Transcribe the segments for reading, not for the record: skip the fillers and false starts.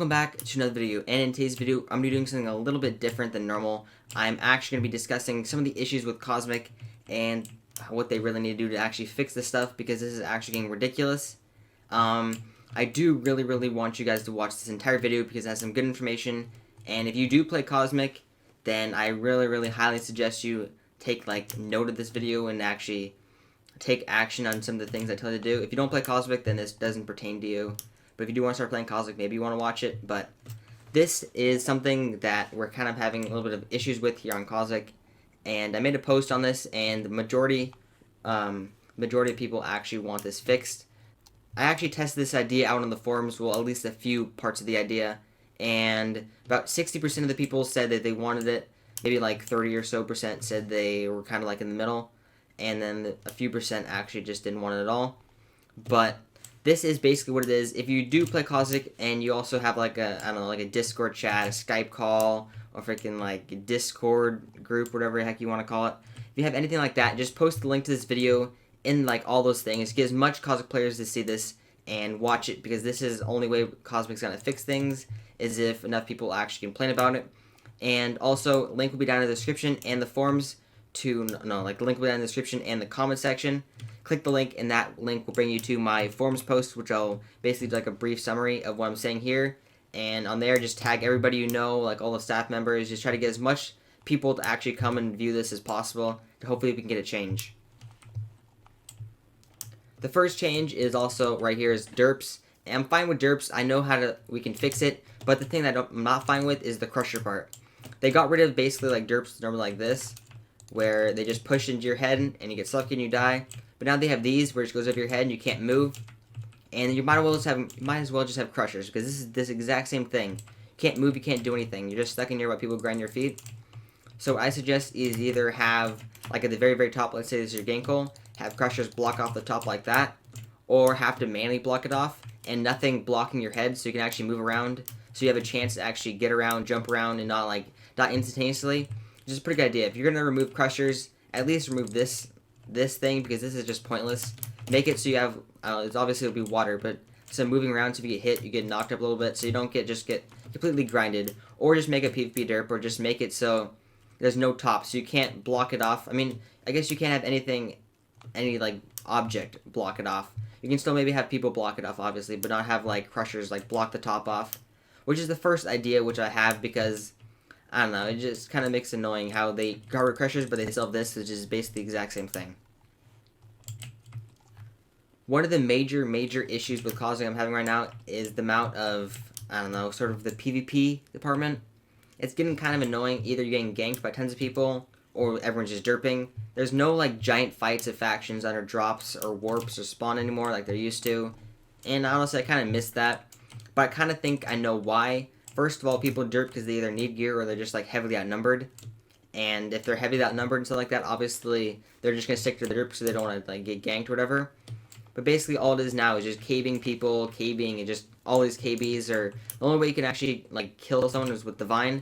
welcome back to another video, and in today's video, I'm going to be doing something a little bit different than normal. I'm actually going to be discussing some of the issues with Cosmic and what they really need to do to actually fix this stuff, because this is actually getting ridiculous. I do really want you guys to watch this entire video because it has some good information, and if you do play Cosmic, then I really highly suggest you take note of this video and actually take action on some of the things I tell you to do. If you don't play Cosmic, then this doesn't pertain to you. But if you do want to start playing Cosmic, maybe you want to watch it. But this is something that we're kind of having a little bit of issues with here on Cosmic. And I made a post on this, and the majority of people actually want this fixed. I actually tested this idea out on the forums, well, at least a few parts of the idea. And about 60% of the people said that they wanted it. Maybe like 30 or so percent said they were kind of like in the middle. And then a few percent actually just didn't want it at all. But this is basically what it is. If you do play Cosmic and you also have like a Discord chat, a Skype call, or freaking like a Discord group, whatever the heck you want to call it. If you have anything like that, just post the link to this video in like all those things. Get as much Cosmic players to see this and watch it, because this is the only way Cosmic's gonna fix things, is if enough people actually complain about it. And also, link will be down in the description and the forums to, the link will be down in the description and the comment section. Click the link, and that link will bring you to my forums post, which I'll basically do like a brief summary of what I'm saying here. And on there, just tag everybody you know, like all the staff members. Just try to get as much people to actually come and view this as possible. Hopefully we can get a change. The first change is also right here is derps. And I'm fine with derps. I know we can fix it. But the thing that I'm not fine with is the crusher part. They got rid of basically like derps normally like this, where they just push into your head and you get stuck and you die. But now they have these where it goes over your head and you can't move, and you might as well just have crushers, because this is this exact same thing. You can't move, you can't do anything. You're just stuck in here while people grind your feet. So I suggest is either have like at the very top, let's say this is your gankle, have crushers block off the top like that, or have to manually block it off and nothing blocking your head, so you can actually move around, so you have a chance to actually get around, jump around, and not die instantaneously. Which is a pretty good idea. If you're gonna remove crushers, at least remove this thing, because this is just pointless. Make it so you have, it's obviously it'll be water, but so moving around, so if you get hit, you get knocked up a little bit, so you don't get completely grinded. Or just make a PvP derp, or just make it so there's no top, so you can't block it off. I mean, I guess you can't have any like object block it off. You can still maybe have people block it off, obviously, but not have like crushers like block the top off. Which is the first idea which I have, because I don't know, it just kind of makes it annoying how they got rid of crushers, but they still have this, which is basically the exact same thing. One of the major issues with Cosmic I'm having right now is the amount of, I don't know, sort of the PvP department. It's getting kind of annoying. Either you're getting ganked by tons of people, or everyone's just derping. There's no like giant fights of factions under drops or warps or spawn anymore like there used to. And honestly, I kind of miss that. But I kind of think I know why. First of all, people derp because they either need gear or they're just like heavily outnumbered. And if they're heavily outnumbered and stuff like that, obviously they're just going to stick to the derp so they don't want to like get ganked or whatever. But basically all it is now is just KBing people, and just all these KBs are the only way you can actually like kill someone is with the Vine.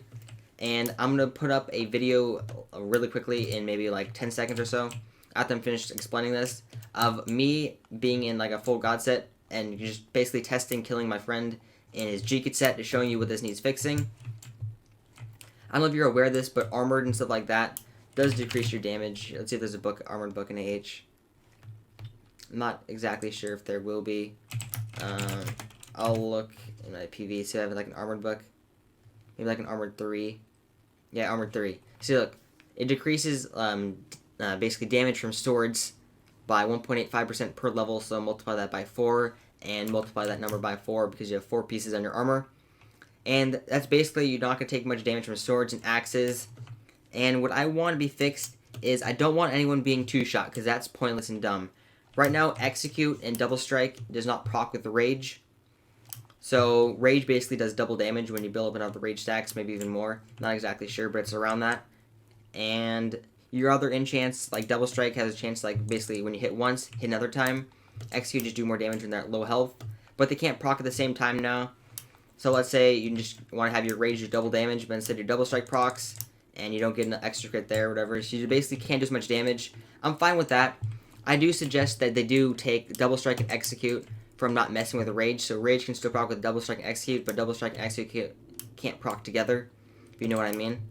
And I'm going to put up a video really quickly in maybe like 10 seconds or so after I'm finished explaining this, of me being in like a full god set and just basically testing killing my friend in his G-Kit set, is showing you what this needs fixing. I don't know if you're aware of this, but armored and stuff like that does decrease your damage. Let's see if there's a armored book in AH. I'm not exactly sure if there will be. I'll look in my PV, see if I have like an armored book. Maybe like an armored 3. Yeah, armored 3. See, look, it decreases basically damage from swords by 1.85% per level, so multiply that by 4, and multiply that number by 4 because you have 4 pieces on your armor. And that's basically, you're not going to take much damage from swords and axes. And what I want to be fixed is I don't want anyone being two-shot, because that's pointless and dumb. Right now, execute and double strike does not proc with the rage. So rage basically does double damage when you build up enough the rage stacks, maybe even more. Not exactly sure, but it's around that. And your other enchants, like double strike, has a chance like basically when you hit once, hit another time. Execute just do more damage when they're at low health, but they can't proc at the same time now. So let's say you just want to have your rage do double damage, but instead your double strike procs, and you don't get an extra crit there or whatever. So you basically can't do as much damage. I'm fine with that. I do suggest that they do take double strike and execute, from not messing with Rage. So Rage can still proc with Double Strike and Execute, but Double Strike and Execute can't proc together, if you know what I mean.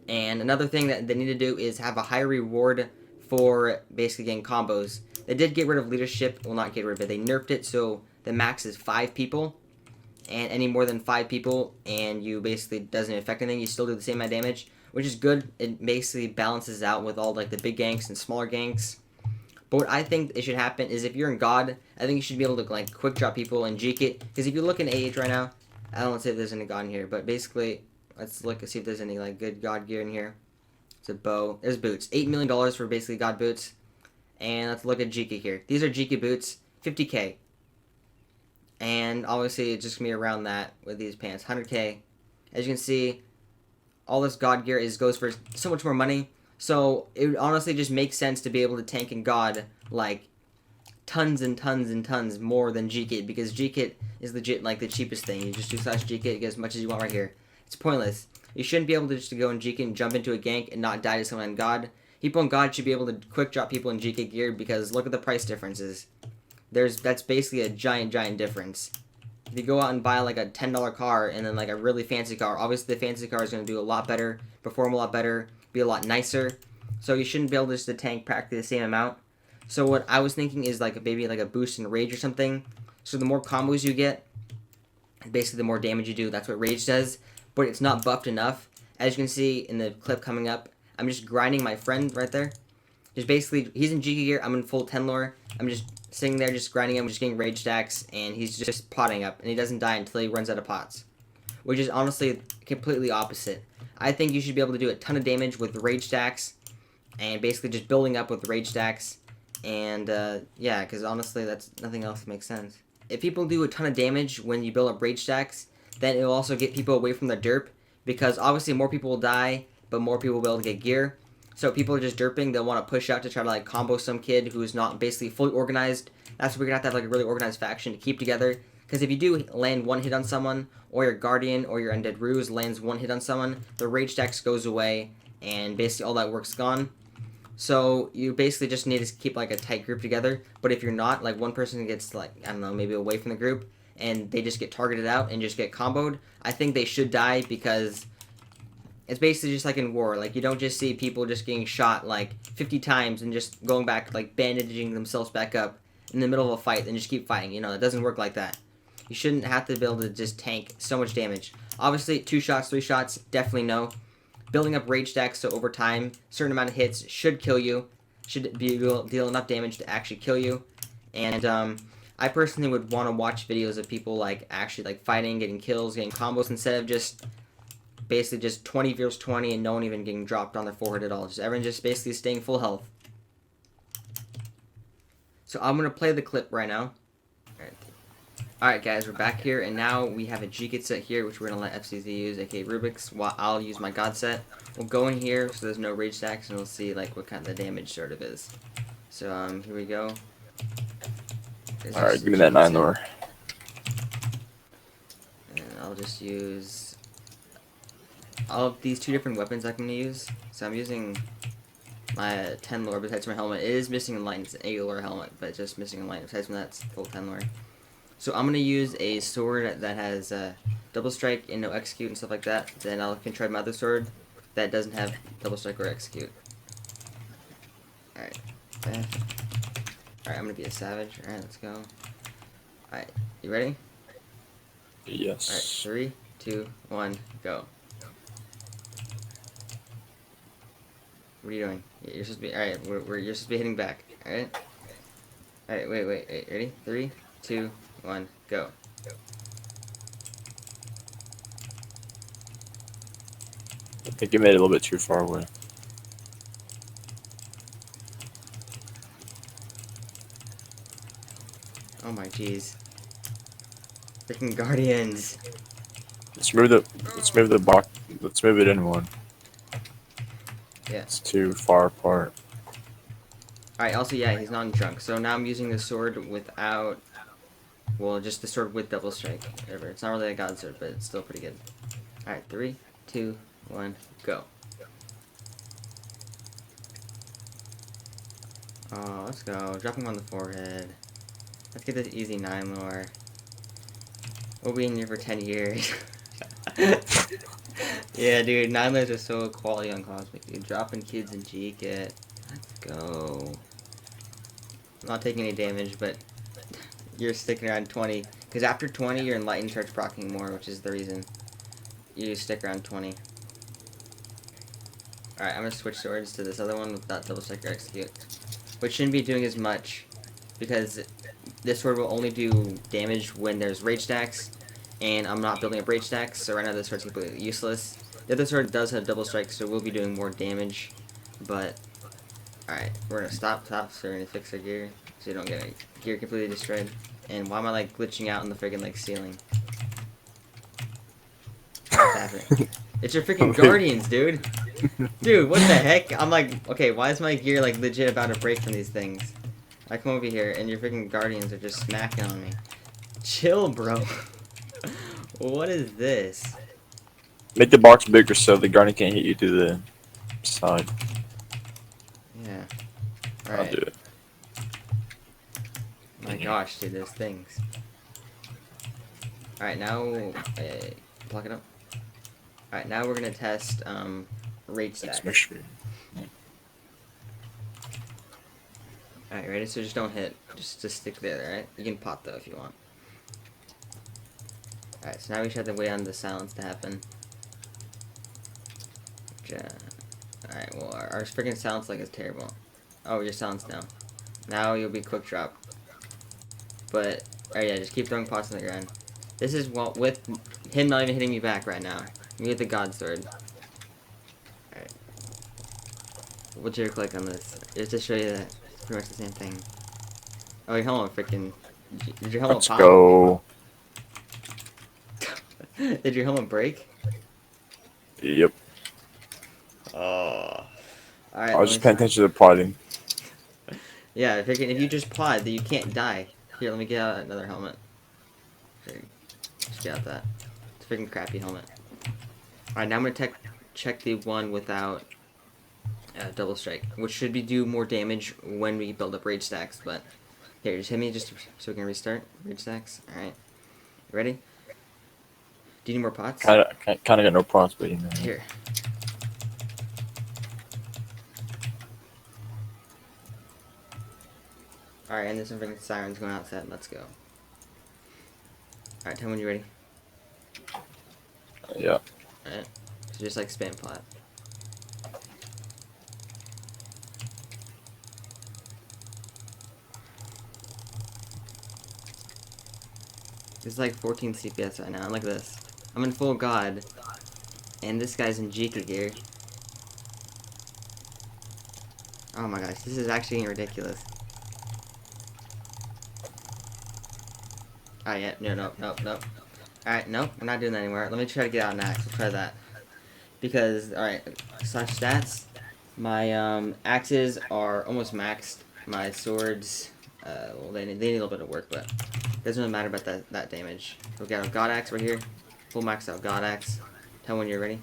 And another thing that they need to do is have a higher reward for basically getting combos. They did get rid of leadership. Well, not get rid of it. They nerfed it, so the max is 5 people. And any more than 5 people, and you basically doesn't affect anything, you still do the same amount of damage, which is good. It basically balances out with all like the big ganks and smaller ganks. But what I think it should happen is if you're in God, I think you should be able to like quick drop people and Jeek it. Because if you look in AH right now, I don't say if there's any God in here, but basically, let's look and see if there's any like good God gear in here. It's a bow. There's boots. $8 million for basically God boots. And let's look at Jeek here. These are Jeek boots, 50k. And obviously it's just going to be around that with these pants, 100k. As you can see, all this God gear goes for so much more money. So it would honestly just make sense to be able to tank in God like tons and tons and tons more than G-Kit, because G-Kit is legit like the cheapest thing. You just do slash G-Kit, get as much as you want right here. It's pointless. You shouldn't be able to just go in G-Kit and jump into a gank and not die to someone in God. People in God should be able to quick drop people in G-Kit gear, because look at the price differences. That's basically a giant difference. If you go out and buy like a $10 car and then like a really fancy car, obviously the fancy car is going to do a lot better, perform a lot better, be a lot nicer. So you shouldn't be able to just tank practically the same amount. So what I was thinking is like maybe like a boost in Rage or something. So the more combos you get, basically the more damage you do. That's what Rage does, but it's not buffed enough. As you can see in the clip coming up, I'm just grinding my friend right there. Just basically, he's in GK gear, I'm in full 10 lore. I'm just sitting there just grinding him, just getting rage stacks, and he's just potting up, and he doesn't die until he runs out of pots. Which is honestly completely opposite. I think you should be able to do a ton of damage with rage stacks, and basically just building up with rage stacks, and yeah, because honestly, that's nothing else makes sense. If people do a ton of damage when you build up rage stacks, then it will also get people away from the derp, because obviously more people will die, but more people will be able to get gear. So people are just derping, they'll want to push out to try to like combo some kid who's not basically fully organized. That's where we're going to have like a really organized faction to keep together. Because if you do land one hit on someone, or your Guardian or your Undead Ruse lands one hit on someone, the rage stacks goes away, and basically all that work's gone. So you basically just need to keep like a tight group together. But if you're not, like one person gets like, I don't know, maybe away from the group, and they just get targeted out and just get comboed, I think they should die, because it's basically just like in war. Like, you don't just see people just getting shot like 50 times and just going back, like bandaging themselves back up in the middle of a fight and just keep fighting. You know, it doesn't work like that. You shouldn't have to be able to just tank so much damage. Obviously, 2 shots, 3 shots, definitely no. Building up rage stacks so over time, certain amount of hits should kill you. Should be able to deal enough damage to actually kill you. And I personally would want to watch videos of people like actually like fighting, getting kills, getting combos, instead of just basically just 20 versus 20 and no one even getting dropped on their forehead at all. Just everyone just basically staying full health. So I'm going to play the clip right now. Alright guys, we're back here, and now we have a G-Kit set here, which we're going to let FCZ use, aka Rubik's, while I'll use my God set. We'll go in here, so there's no rage stacks, and we'll see like what kind of the damage sort of is. So here we go. Alright, give me that 9 lore. And I'll just use all of these 2 different weapons I'm going to use. So I'm using my 10 lore besides my helmet. It is missing a light. It's an 8 lore helmet, but it's just missing a light. Besides from that, it's full 10 lore. So I'm going to use a sword that has double strike and no execute and stuff like that. Then I can try my other sword that doesn't have double strike or execute. Alright. Alright, I'm going to be a savage. Alright, let's go. Alright, you ready? Yes. Alright, 3, 2, 1, go. What are you doing? You're supposed to be, alright, you're supposed to be hitting back. Alright? Alright, wait, ready? 3, 2, 1, go. I think you made it a little bit too far away. Oh my jeez. Freaking Guardians. Let's move the box. Let's move it in one. Yeah. It's too far apart. Alright, also, yeah, he's not in trunk. So now I'm using the sword without, well, just the sword with double strike. Whatever. It's not really a God sword, but it's still pretty good. Alright, 3, 2, 1, go. Oh, let's go. Drop him on the forehead. Let's get this easy 9 more. We'll be in here for 10 years. Yeah, dude, 9 lives are so quality on Cosmic, dude. Dropping kids in G-Kit. Let's go. I'm not taking any damage, but you're sticking around 20. Because after 20, your Enlighten starts proccing more, which is the reason you stick around 20. Alright, I'm going to switch swords to this other one without double strike or execute. Which shouldn't be doing as much, because this sword will only do damage when there's rage stacks, and I'm not building up rage stacks, so right now this sword's completely useless. The other sword does have double strike, so we'll be doing more damage, but alright, we're gonna stop, so we're gonna fix our gear, so you don't get our gear completely destroyed. And why am I like glitching out in the friggin' like ceiling? What's happening? It's your freaking guardians, dude! Dude, what the heck? I'm like, okay, why is my gear like legit about to break from these things? I come over here and your freaking guardians are just smacking on me. Chill, bro. What is this? Make the box bigger so the guardian can't hit you to the side. Yeah. I'll Alright. do it. My gosh, dude, those things. Alright, now... block it up. Alright, now we're gonna test, rage stacks. Let's make sure. Alright, ready? So just don't hit. Just stick there, alright? You can pop, though, if you want. Alright, so now we just have to wait on the silence to happen. Alright, well, our freaking silence like is terrible. Oh, your silence now. Now you'll be quick drop. But, alright, yeah, just keep throwing pots on the ground. This is what, with him not even hitting me back right now. You get the God Sword. Alright. What's your click on this? Just to show you that it's pretty much the same thing. Oh, your helmet freaking... Did your helmet Let's pop? go. Did your helmet break? Yep. Oh. Alright, I was just paying attention to the plotting. Yeah, if you just plod, then you can't die. Here, let me get out another helmet. Here, just get out that. It's a freaking crappy helmet. Alright, now I'm gonna check the one without double strike, which should be do more damage when we build up rage stacks, but here, just hit me just so we can restart rage stacks. Alright. Ready? Do you need more pots? Kinda got no pots, but you know. Here. Alright, and there's some freaking sirens going outside. Let's go. Alright, tell me when you're ready. Yeah. Alright. So just like spam plot. It's like 14 CPS right now. Look at this. I'm in full god. And this guy's in Jika gear. Oh my gosh, this is actually getting ridiculous. Oh yeah, no. Alright, no, we're not doing that anymore. Let me try to get out an axe. We'll try that. Because, alright, slash stats. My axes are almost maxed. My swords, well, they need a little bit of work, but it doesn't really matter about that damage. We've got our God Axe right here. Full maxed out God Axe. Tell when you're ready.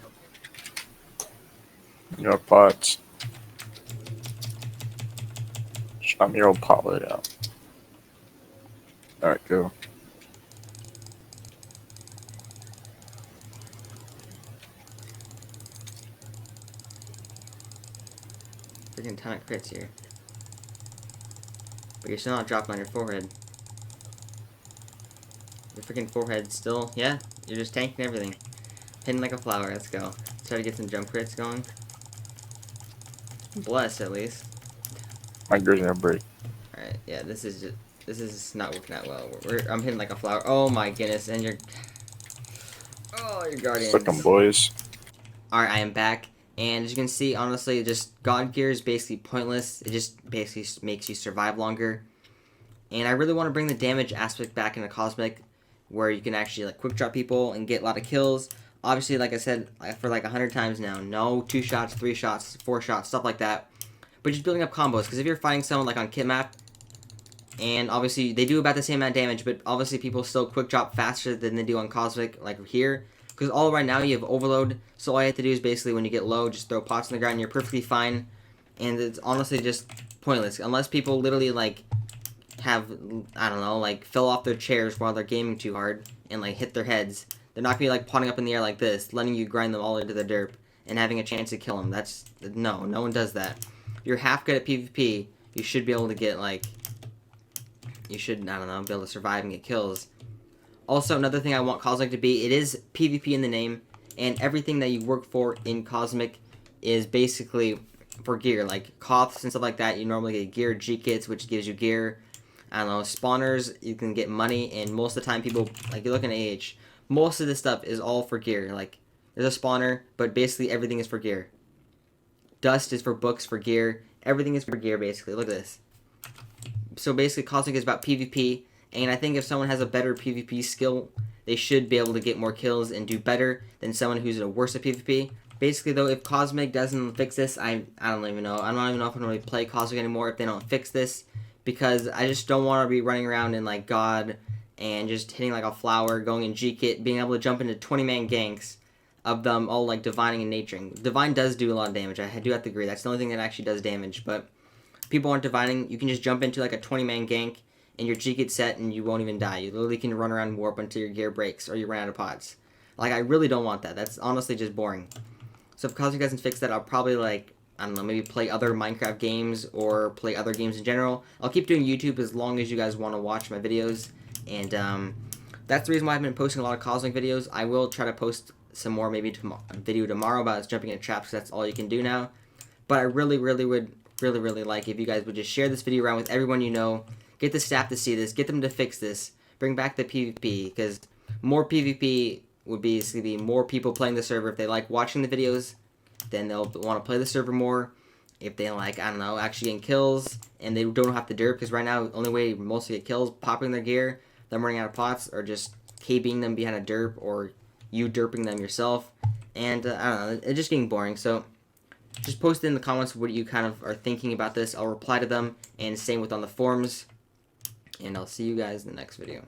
No pots. I'm your old pot it out. Alright, go. Freaking ton of crits here. But you're still not dropping on your forehead. Your freaking forehead still, yeah, you're just tanking everything. Hitting like a flower, let's go. Let's try to get some jump crits going. Bless, at least. My gear's gonna break. Alright, yeah, this is not working out well. I'm hitting like a flower. Oh my goodness, and your guardians. Fuck 'em, boys. Alright, I am back. And as you can see, honestly, just God gear is basically pointless. It just basically makes you survive longer. And I really want to bring the damage aspect back into Cosmic, where you can actually like quick drop people and get a lot of kills. Obviously, like I said, for like 100 times now, no 2 shots, 3 shots, 4 shots, stuff like that. But just building up combos, because if you're fighting someone like on Kit Map, and obviously they do about the same amount of damage, but obviously people still quick drop faster than they do on Cosmic, like here. Because all right now you have overload, so all you have to do is basically when you get low, just throw pots on the ground and you're perfectly fine. And it's honestly just pointless, unless people literally like have, I don't know, like fell off their chairs while they're gaming too hard and like hit their heads. They're not gonna be like potting up in the air like this, letting you grind them all into the derp and having a chance to kill them. That's no one does that. If you're half good at PvP, you should be able to get like, you should, I don't know, be able to survive and get kills. Also, another thing I want Cosmic to be, it is PvP in the name, and everything that you work for in Cosmic is basically for gear, like Koths and stuff like that. You normally get gear, G-Kits, which gives you gear. I don't know, spawners, you can get money, and most of the time people, like you look at AH, most of this stuff is all for gear. Like, there's a spawner, but basically everything is for gear. Dust is for books, for gear. Everything is for gear, basically. Look at this. So basically, Cosmic is about PvP, and I think if someone has a better PvP skill, they should be able to get more kills and do better than someone who's worse at PvP. Basically, though, if Cosmic doesn't fix this, I don't even know. I don't even know if I'm going to play Cosmic anymore if they don't fix this, because I just don't want to be running around in, like, God and just hitting, like, a flower, going in G-Kit, being able to jump into 20-man ganks of them all, like, divining and naturing. Divine does do a lot of damage. I do have to agree. That's the only thing that actually does damage, but people aren't divining. You can just jump into, like, a 20-man gank and your G-Kit set and you won't even die. You literally can run around and warp until your gear breaks or you run out of pods. Like, I really don't want that. That's honestly just boring. So if Cosmic doesn't fix that, I'll probably, like, I don't know, maybe play other Minecraft games or play other games in general. I'll keep doing YouTube as long as you guys want to watch my videos. And that's the reason why I've been posting a lot of Cosmic videos. I will try to post some more, maybe a video tomorrow about jumping in traps, because that's all you can do now. But I really would really like if you guys would just share this video around with everyone you know. Get the staff to see this. Get them to fix this. Bring back the PvP, because more PvP would basically be more people playing the server. If they like watching the videos, then they'll want to play the server more. If they like, I don't know, actually getting kills, and they don't have to derp, because right now the only way most to get kills, popping their gear, them running out of pots, or just KBing them behind a derp, or you derping them yourself. And I don't know, it's just getting boring. So just post in the comments what you kind of are thinking about this. I'll reply to them, and same with on the forums. And I'll see you guys in the next video.